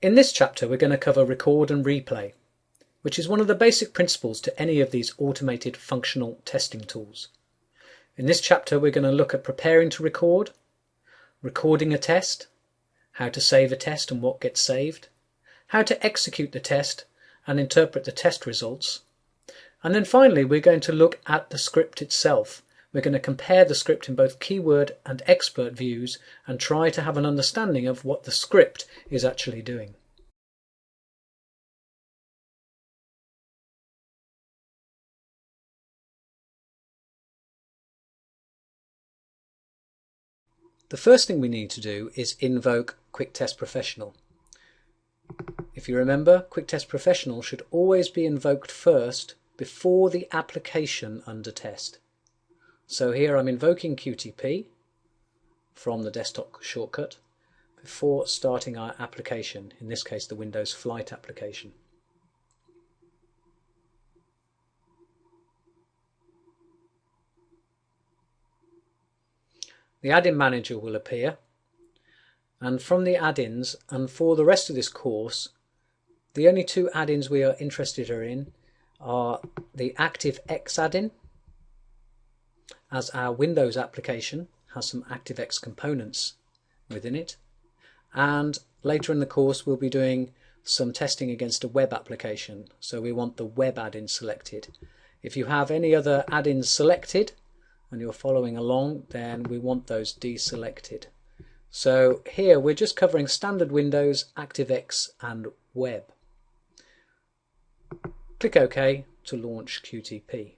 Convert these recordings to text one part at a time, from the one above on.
In this chapter we're going to cover record and replay, which is one of the basic principles to any of these automated functional testing tools. In this chapter we're going to look at preparing to record, recording a test, how to save a test and what gets saved, how to execute the test and interpret the test results, and then finally we're going to look at the script itself. We're going to compare the script in both keyword and expert views and try to have an understanding of what the script is actually doing. The first thing we need to do is invoke Quick Test Professional. If you remember, Quick Test Professional should always be invoked first before the application under test. So here I'm invoking QTP from the desktop shortcut before starting our application, in this case the Windows Flight application. The add-in manager will appear, and from the add-ins, and for the rest of this course, the only two add-ins we are interested in are the ActiveX add-in, as our Windows application has some ActiveX components within it, and later in the course we'll be doing some testing against a web application, so we want the web add-in selected. If you have any other add-ins selected and you're following along, then we want those deselected. So here we're just covering standard Windows, ActiveX and web. Click OK to launch QTP.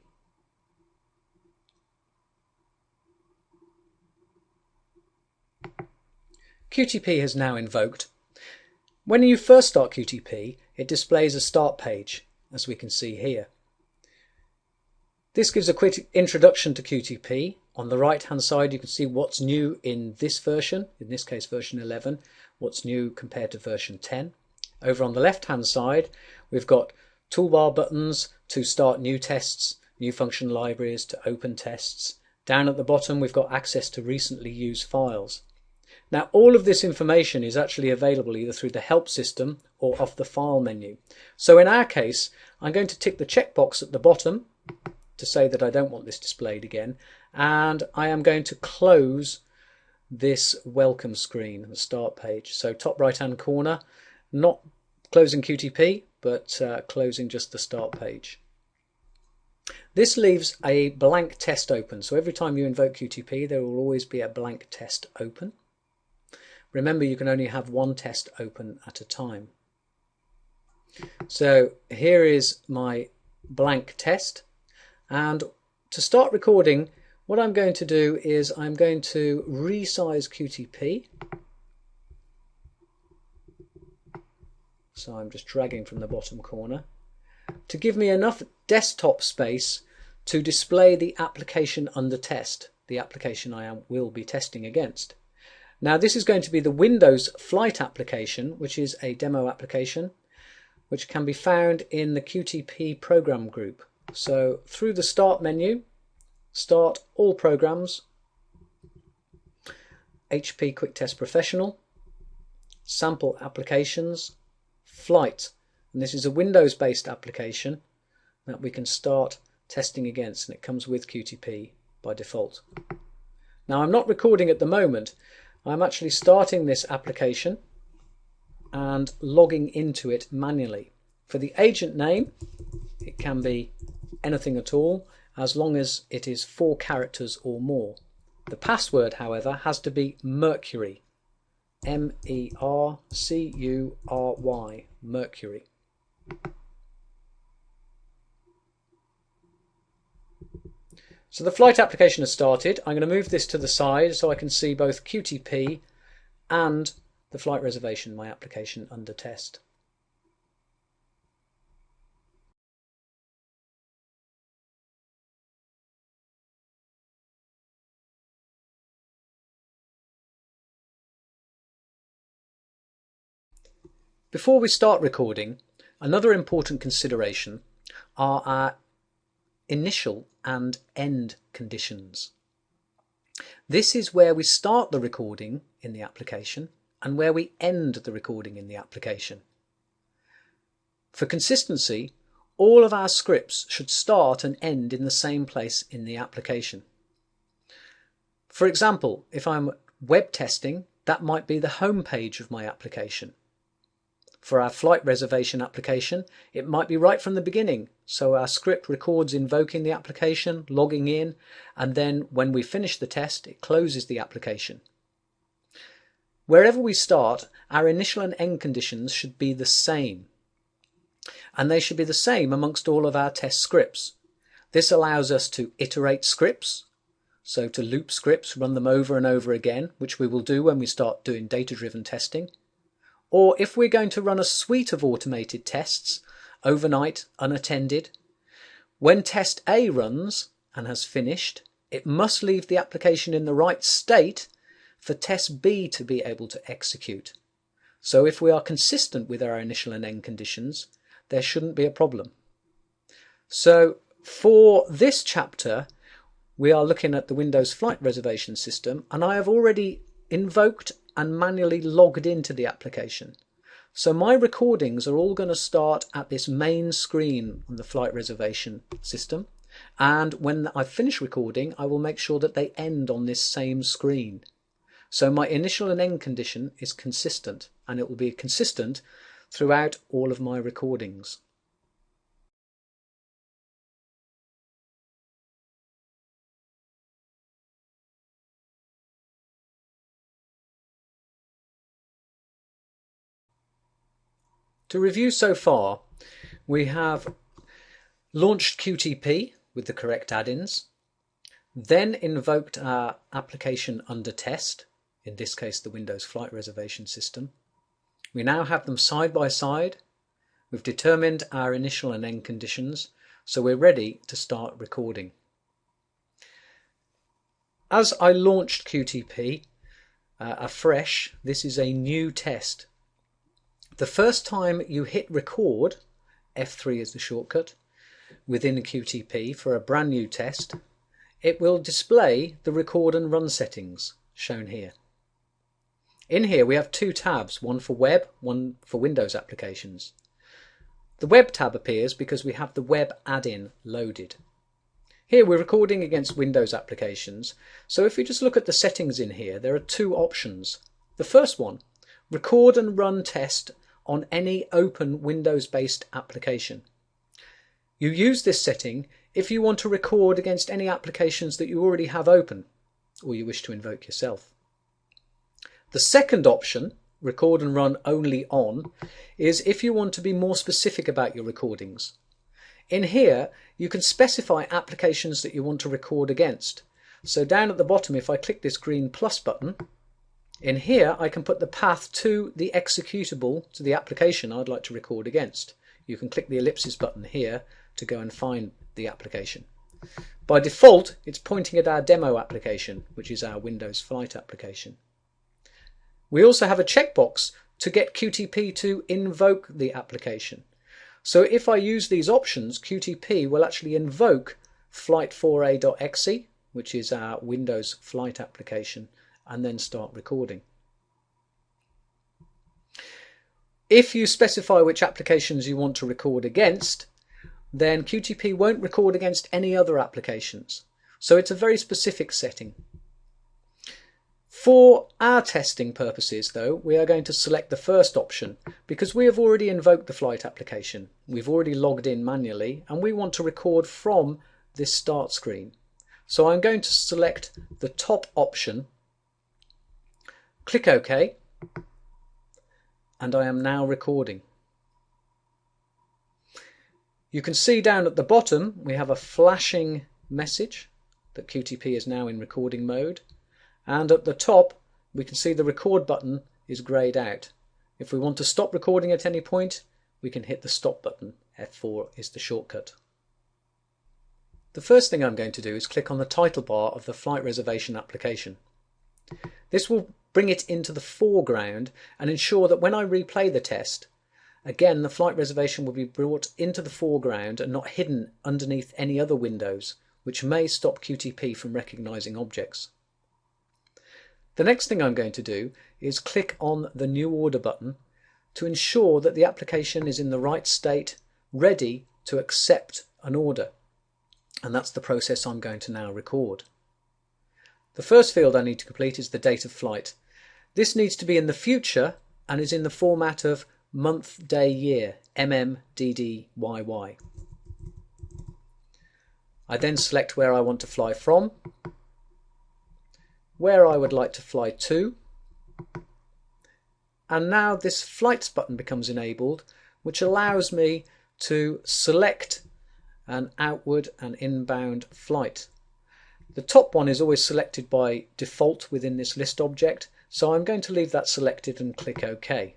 QTP has now invoked. When you first start QTP, it displays a start page, as we can see here. This gives a quick introduction to QTP. On the right hand side you can see what's new in this version, in this case version 11, what's new compared to version 10. Over on the left hand side we've got toolbar buttons to start new tests, new function libraries, to open tests. Down at the bottom we've got access to recently used files. Now all of this information is actually available either through the help system or off the file menu. So in our case I'm going to tick the checkbox at the bottom to say that I don't want this displayed again, and I am going to close this welcome screen, the start page. So top right hand corner, not closing QTP but closing just the start page. This leaves a blank test open, so every time you invoke QTP there will always be a blank test open. Remember, you can only have one test open at a time. So here is my blank test, and to start recording what I'm going to do is I'm going to resize QTP. So I'm just dragging from the bottom corner to give me enough desktop space to display the application under test, the application I will be testing against. Now this is going to be the Windows Flight application, which is a demo application which can be found in the QTP program group. So through the start menu, start all programs, HP Quick Test Professional, sample applications, flight, and this is a Windows based application that we can start testing against, and it comes with QTP by default. Now I'm not recording at the moment. I'm actually starting this application and logging into it manually. For the agent name, it can be anything at all, as long as it is 4 characters or more. The password, however, has to be Mercury, M-E-R-C-U-R-Y, Mercury. So the flight application has started. I'm going to move this to the side so I can see both QTP and the flight reservation, my application under test. Before we start recording, another important consideration are our initial and end conditions. This is where we start the recording in the application and where we end the recording in the application. For consistency, all of our scripts should start and end in the same place in the application. For example, if I'm web testing, that might be the home page of my application. For our flight reservation application, it might be right from the beginning, so our script records invoking the application, logging in, and then when we finish the test, it closes the application. Wherever we start, our initial and end conditions should be the same. And they should be the same amongst all of our test scripts. This allows us to iterate scripts, so to loop scripts, run them over and over again, which we will do when we start doing data-driven testing. Or if we're going to run a suite of automated tests, overnight, unattended, when test A runs and has finished, it must leave the application in the right state for test B to be able to execute. So if we are consistent with our initial and end conditions, there shouldn't be a problem. So for this chapter, we are looking at the Windows flight reservation system, and I have already invoked and manually logged into the application. So my recordings are all going to start at this main screen on the flight reservation system, and when I finish recording I will make sure that they end on this same screen. So my initial and end condition is consistent, and it will be consistent throughout all of my recordings. To review so far, we have launched QTP with the correct add-ins, then invoked our application under test, in this case the Windows flight reservation system. We now have them side by side. We've determined our initial and end conditions, so we're ready to start recording. As I launched QTP afresh, this is a new test. The first time you hit record, F3 is the shortcut, within QTP for a brand new test, it will display the record and run settings shown here. In here we have two tabs, one for web, one for Windows applications. The web tab appears because we have the web add-in loaded. Here we're recording against Windows applications, so if you just look at the settings in here, there are two options. The first one, record and run test on any open Windows-based application. You use this setting if you want to record against any applications that you already have open or you wish to invoke yourself. The second option, record and run only on, is if you want to be more specific about your recordings. In here you can specify applications that you want to record against. So down at the bottom, if I click this green plus button, in here I can put the path to the executable, to the application I'd like to record against. You can click the ellipsis button here to go and find the application. By default it's pointing at our demo application, which is our Windows flight application. We also have a checkbox to get QTP to invoke the application. So if I use these options, QTP will actually invoke flight4a.exe, which is our Windows flight application, and then start recording. If you specify which applications you want to record against, then QTP won't record against any other applications. So it's a very specific setting. For our testing purposes though, we are going to select the first option because we have already invoked the flight application. We've already logged in manually and we want to record from this start screen. So I'm going to select the top option, click OK, and I am now recording. You can see down at the bottom we have a flashing message that QTP is now in recording mode, and at the top we can see the record button is greyed out. If we want to stop recording at any point, we can hit the stop button. F4 is the shortcut. The first thing I'm going to do is click on the title bar of the flight reservation application. This will bring it into the foreground and ensure that when I replay the test, again the flight reservation will be brought into the foreground and not hidden underneath any other windows, which may stop QTP from recognizing objects. The next thing I'm going to do is click on the New Order button to ensure that the application is in the right state, ready to accept an order. And that's the process I'm going to now record. The first field I need to complete is the date of flight. This needs to be in the future and is in the format of month, day, year, MMDDYY. I then select where I want to fly from, where I would like to fly to, and now this flights button becomes enabled, which allows me to select an outward and inbound flight. The top one is always selected by default within this list object, so I'm going to leave that selected and click OK.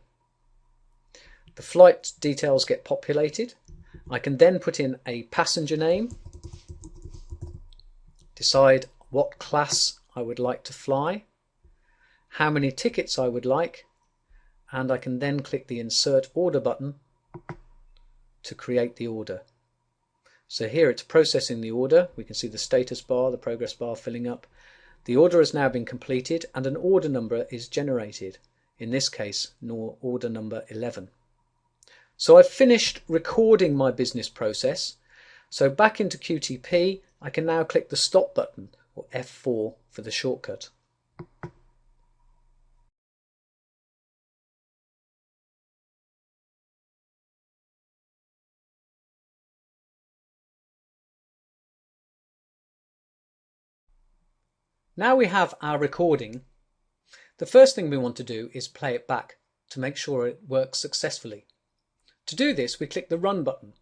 The flight details get populated. I can then put in a passenger name, decide what class I would like to fly, how many tickets I would like, and I can then click the Insert Order button to create the order. So here it's processing the order. We can see the status bar, the progress bar filling up. The order has now been completed and an order number is generated, in this case order number 11. So I've finished recording my business process. So back into QTP, I can now click the stop button, or F4 for the shortcut. Now we have our recording. The first thing we want to do is play it back to make sure it works successfully. To do this, we click the Run button,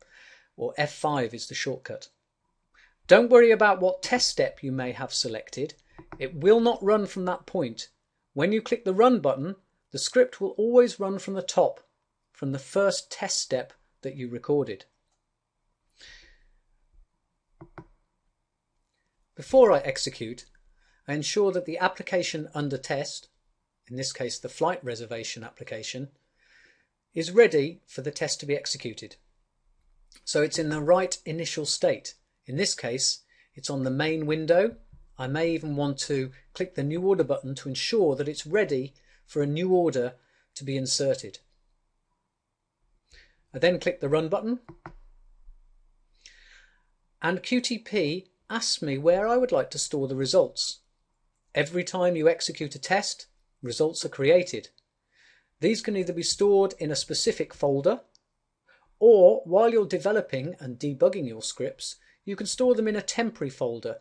or F5 is the shortcut. Don't worry about what test step you may have selected. It will not run from that point. When you click the Run button, the script will always run from the top, from the first test step that you recorded. Before I execute, I ensure that the application under test, in this case the flight reservation application, is ready for the test to be executed. So it's in the right initial state. In this case, it's on the main window. I may even want to click the New Order button to ensure that it's ready for a new order to be inserted. I then click the Run button, and QTP asks me where I would like to store the results. Every time you execute a test, results are created. These can either be stored in a specific folder, or while you're developing and debugging your scripts, you can store them in a temporary folder,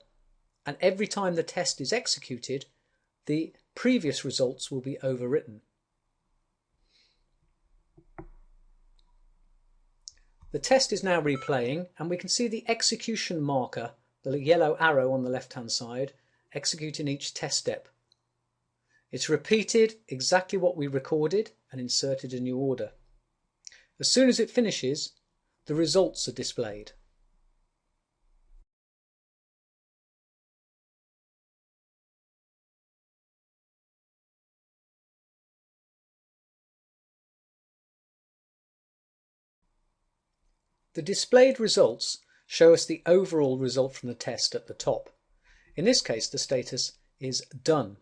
and every time the test is executed, the previous results will be overwritten. The test is now replaying, and we can see the execution marker, the yellow arrow on the left-hand side, executing each test step. It's repeated exactly what we recorded and inserted a new order. As soon as it finishes, the results are displayed. The displayed results show us the overall result from the test at the top. In this case, the status is done.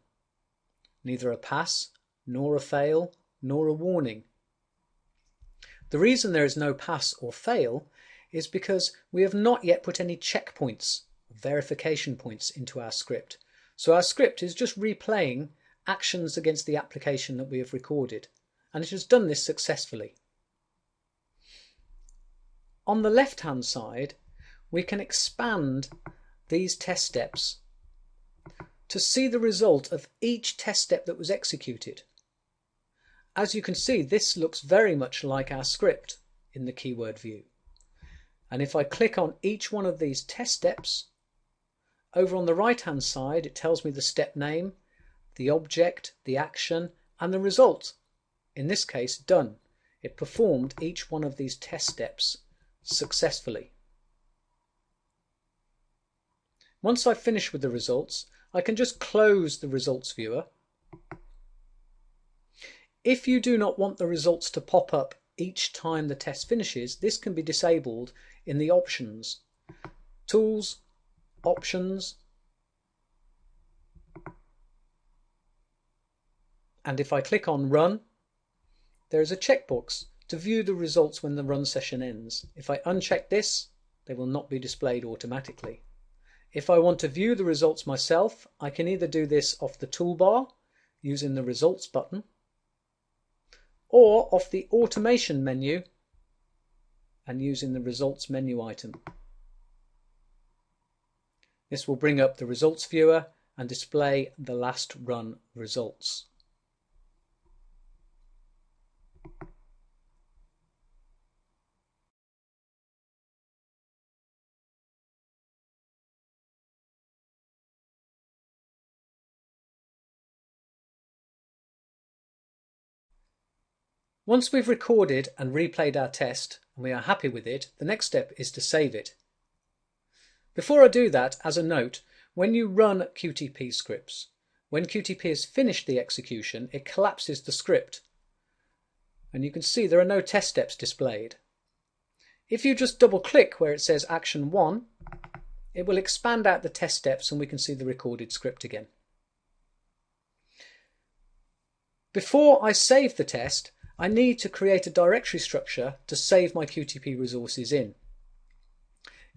Neither a pass, nor a fail, nor a warning. The reason there is no pass or fail is because we have not yet put any checkpoints, verification points into our script. So our script is just replaying actions against the application that we have recorded, and it has done this successfully. On the left-hand side, we can expand these test steps to see the result of each test step that was executed. As you can see, this looks very much like our script in the keyword view. And if I click on each one of these test steps, over on the right-hand side, it tells me the step name, the object, the action, and the result. In this case, done. It performed each one of these test steps successfully. Once I've finished with the results, I can just close the results viewer. If you do not want the results to pop up each time the test finishes, this can be disabled in the options. Tools, Options, And if I click on Run, there is a checkbox to view the results when the run session ends. If I uncheck this, they will not be displayed automatically. If I want to view the results myself, I can either do this off the toolbar using the Results button, or off the Automation menu and using the Results menu item. This will bring up the results viewer and display the last run results. Once we've recorded and replayed our test and we are happy with it, the next step is to save it. Before I do that, as a note, when you run QTP scripts, when QTP has finished the execution, it collapses the script. And you can see there are no test steps displayed. If you just double click where it says Action 1, it will expand out the test steps and we can see the recorded script again. Before I save the test, I need to create a directory structure to save my QTP resources in.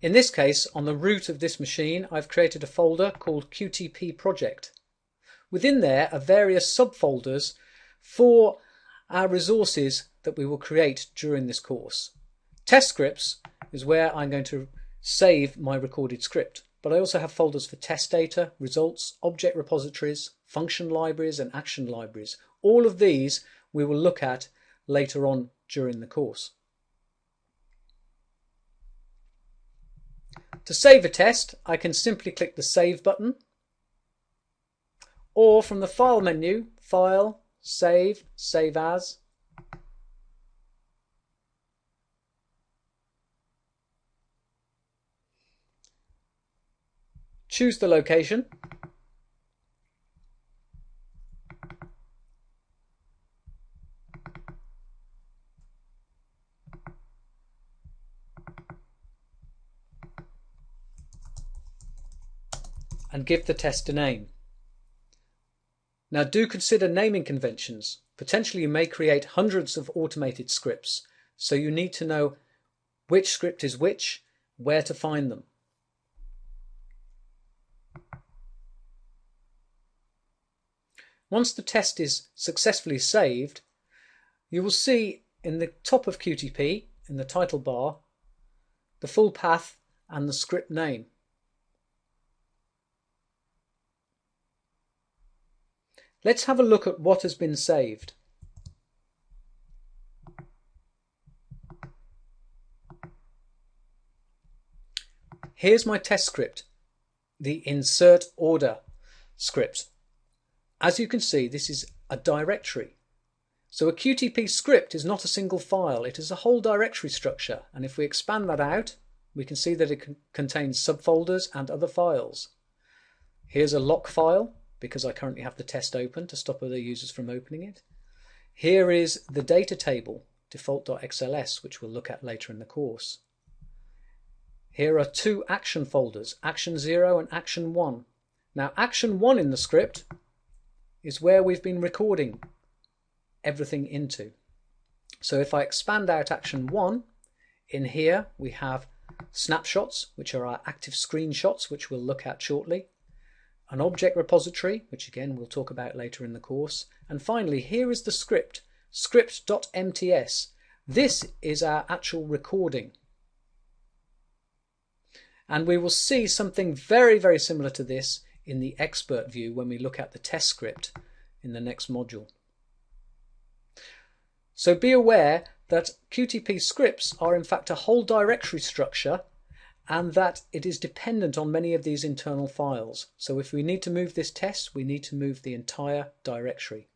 In this case, on the root of this machine, I've created a folder called QTP project. Within there are various subfolders for our resources that we will create during this course. Test scripts is where I'm going to save my recorded script, but I also have folders for test data, results, object repositories, function libraries and action libraries. All of these we will look at later on during the course. To save a test, I can simply click the Save button, or from the File menu, File, Save, Save As. Choose the location. And give the test a name. Now do consider naming conventions. Potentially you may create hundreds of automated scripts, so you need to know which script is which, where to find them. Once the test is successfully saved, you will see in the top of QTP, in the title bar, the full path and the script name. Let's have a look at what has been saved. Here's my test script, the insert order script. As you can see, this is a directory. So a QTP script is not a single file, it is a whole directory structure. And if we expand that out, we can see that it contains subfolders and other files. Here's a lock file, because I currently have the test open to stop other users from opening it. Here is the data table, default.xls, which we'll look at later in the course. Here are two action folders, action 0 and action 1. Now action 1 in the script is where we've been recording everything into. So if I expand out action 1, in here we have snapshots, which are our active screenshots, which we'll look at shortly. An object repository, which again we'll talk about later in the course. And finally, here is the script, script.mts. This is our actual recording. And we will see something very, very similar to this in the expert view when we look at the test script in the next module. So be aware that QTP scripts are in fact a whole directory structure, and that it is dependent on many of these internal files. So if we need to move this test, we need to move the entire directory.